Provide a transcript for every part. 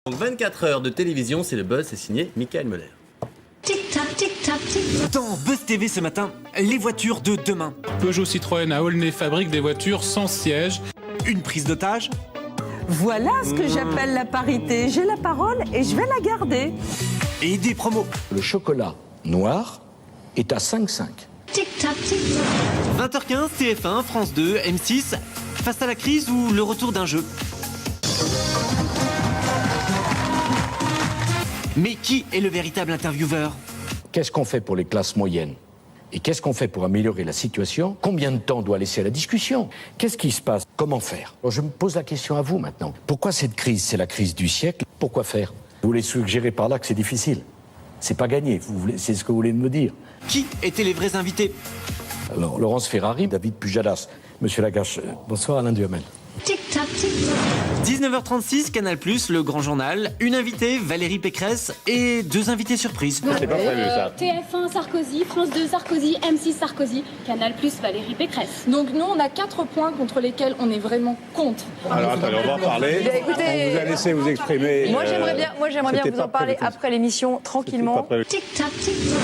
Donc 24 heures de télévision, c'est le buzz, c'est signé Michael Müller. Tic-tac, tic-tac, tic-tac. Dans Buzz TV ce matin, les voitures de demain. Peugeot Citroën à Aulnay fabrique des voitures sans siège. Une prise d'otage. Voilà ce que j'appelle la parité. J'ai la parole et je vais la garder. Et des promos. Le chocolat noir est à 5,5. Tic-tac, tic-tac. 20h15, TF1, France 2, M6. Face à la crise ou le retour d'un jeu. Mais qui est le véritable intervieweur? Qu'est-ce qu'on fait pour les classes moyennes? Et qu'est-ce qu'on fait pour améliorer la situation? Combien de temps doit laisser à la discussion? Qu'est-ce qui se passe? Comment faire? Alors je me pose la question à vous maintenant. Pourquoi cette crise? C'est la crise du siècle. Pourquoi faire? Vous voulez suggérer par là que c'est difficile? C'est pas gagné, c'est ce que vous voulez me dire. Qui étaient les vrais invités? Alors Laurence Ferrari, David Pujadas, Monsieur Lagache, bonsoir Alain Duhamel. Tic-tac, tic-tac. 19h36, Canal+, le grand journal. Une invitée, Valérie Pécresse, et deux invités surprises. C'est pas prévu ça. TF1 Sarkozy, France 2 Sarkozy, M6 Sarkozy, Canal+ Valérie Pécresse. Donc nous, on a 4 points contre lesquels on est vraiment contre. Alors attendez, on va en parler. Écoutez, on vous a laissé vous exprimer. Moi j'aimerais bien vous en parler après l'émission, tranquillement. Tic-tac, tic-tac.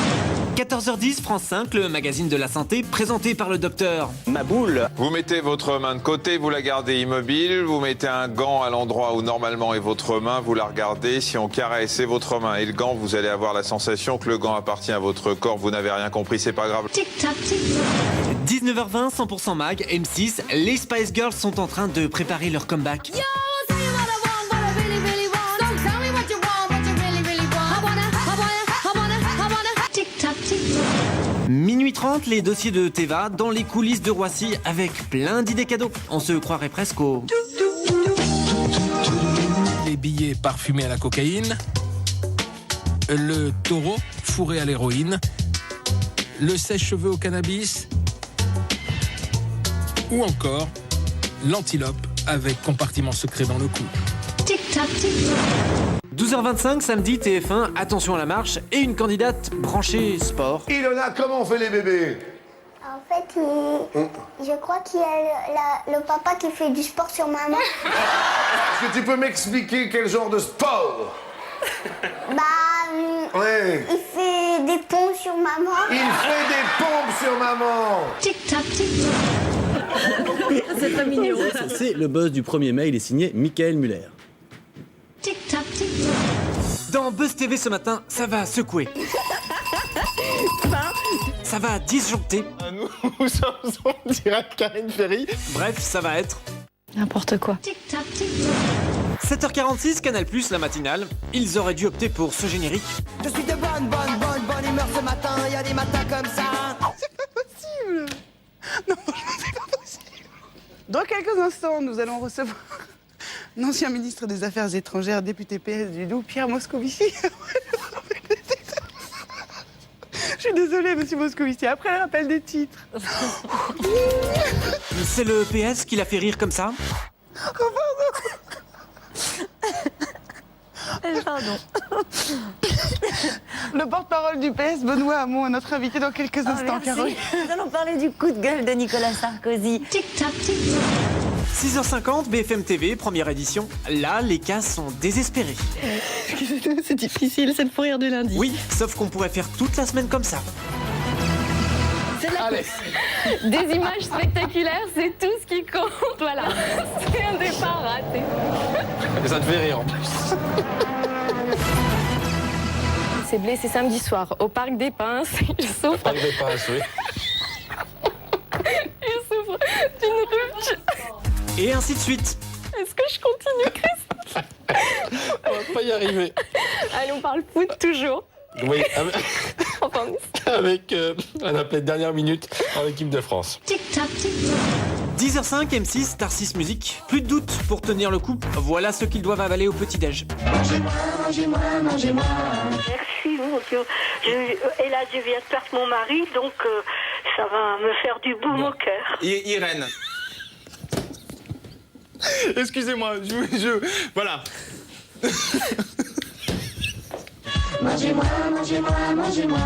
14h10, France 5, le magazine de la santé, présenté par le docteur Maboul. Vous mettez votre main de côté, vous la gardez immobile, vous mettez un gant à l'endroit où normalement est votre main, vous la regardez, si on caresse c'est votre main et le gant, vous allez avoir la sensation que le gant appartient à votre corps, vous n'avez rien compris, c'est pas grave. Tic-tac, tic-tac. 19h20, 100% mag, M6, les Spice Girls sont en train de préparer leur comeback. Tic-tac, tic-tac. Minuit 30, les dossiers de Teva dans les coulisses de Roissy avec plein d'idées cadeaux. On se croirait presque au... Les billets parfumés à la cocaïne. Le taureau fourré à l'héroïne. Le sèche-cheveux au cannabis. Ou encore l'antilope avec compartiment secret dans le cou. Tic-tac, tic-tac. 12h25, samedi, TF1, attention à la marche, et une candidate branchée sport. Ilona, comment on fait les bébés? En fait, je crois qu'il y a le papa qui fait du sport sur maman. Est-ce que tu peux m'expliquer quel genre de sport? Ouais. Il fait des pompes sur maman. Il fait des pompes sur maman. Tic-tac, tic-tac. C'est très mignon. Ça, c'est le buzz du 1er mai, il est signé Michael Müller. Tic-tac, tic-tac. Dans Buzz TV ce matin, ça va secouer. Ça va disjoncter. Nous sommes en direct Karine Ferry. Bref, ça va être... N'importe quoi. Tic-tac, tic-tac. 7h46, Canal+, la matinale. Ils auraient dû opter pour ce générique. Je suis de bonne humeur ce matin, il y a des matins comme ça. C'est pas possible. Non, franchement, c'est pas possible. Dans quelques instants, nous allons recevoir l'ancien ministre des Affaires étrangères, député PS du Doubs, Pierre Moscovici. Je suis désolée, monsieur Moscovici, après le rappel des titres. C'est le PS qui l'a fait rire comme ça. Pardon. Le porte-parole du PS, Benoît Hamon, notre invité dans quelques instants, Caroline. Nous allons parler du coup de gueule de Nicolas Sarkozy. Tic-tac, tic-tac. 6h50, BFM TV, première édition. Là, les cas sont désespérés. C'est difficile, c'est le fou rire du lundi. Oui, sauf qu'on pourrait faire toute la semaine comme ça. C'est de la course. Des images spectaculaires, c'est tout ce qui compte. Voilà. C'est un départ raté. Ça te fait rire en plus. C'est blessé samedi soir au Parc des Pins. Il souffre. Parc des Pins, oui. Il souffre d'une rupture. Et ainsi de suite. Est-ce que je continue, Christophe? On va pas y arriver. Allez, on parle foot toujours. Oui, Enfin, avec un appel de dernière minute en équipe de France. Tic-tac, tic-tac. 10h05, M6, Star 6 Musique. Plus de doute pour tenir le coup. Voilà ce qu'ils doivent avaler au petit-déj. Mangez-moi, mangez-moi, mangez-moi. Merci, mon Dieu. Et là, je viens de perdre mon mari, donc ça va me faire du boum au cœur. Irène. Excusez-moi, voilà. Mangez-moi, mangez-moi, mangez-moi.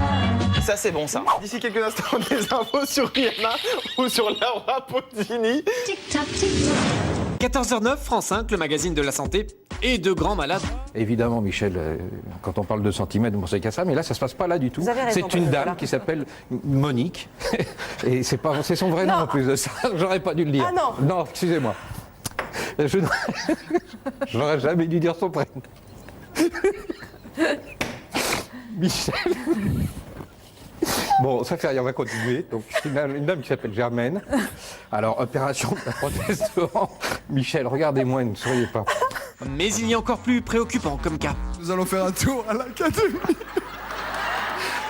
Ça, c'est bon, ça. D'ici quelques instants, des infos sur Rihanna ou sur Laura Pausini. Tic-tac, tic-tac. 14h09, France 5, le magazine de la santé et de grands malades. Évidemment, Michel, quand on parle de centimètres, vous pensez qu'à ça, mais là, ça se passe pas là du tout. Vous avez raison, C'est une voilà. dame qui s'appelle Monique, et c'est son vrai nom en plus de ça. J'aurais pas dû le dire. Ah non. Non, excusez-moi. J'aurais jamais dû dire son prénom. Michel. Bon, ça fait rien, on va continuer. Donc, c'est une dame qui s'appelle Germaine. Alors, opération de la prothèse de hanche. Michel, regardez-moi, ne souriez pas. Mais il y a encore plus préoccupant comme cas. Nous allons faire un tour à l'académie.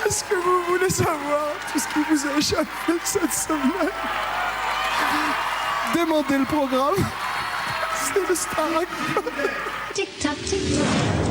Est-ce que vous voulez savoir tout ce qui vous a échappé cette semaine? Demandez le programme. C'est le Starac. Tic-tac, tic-tac.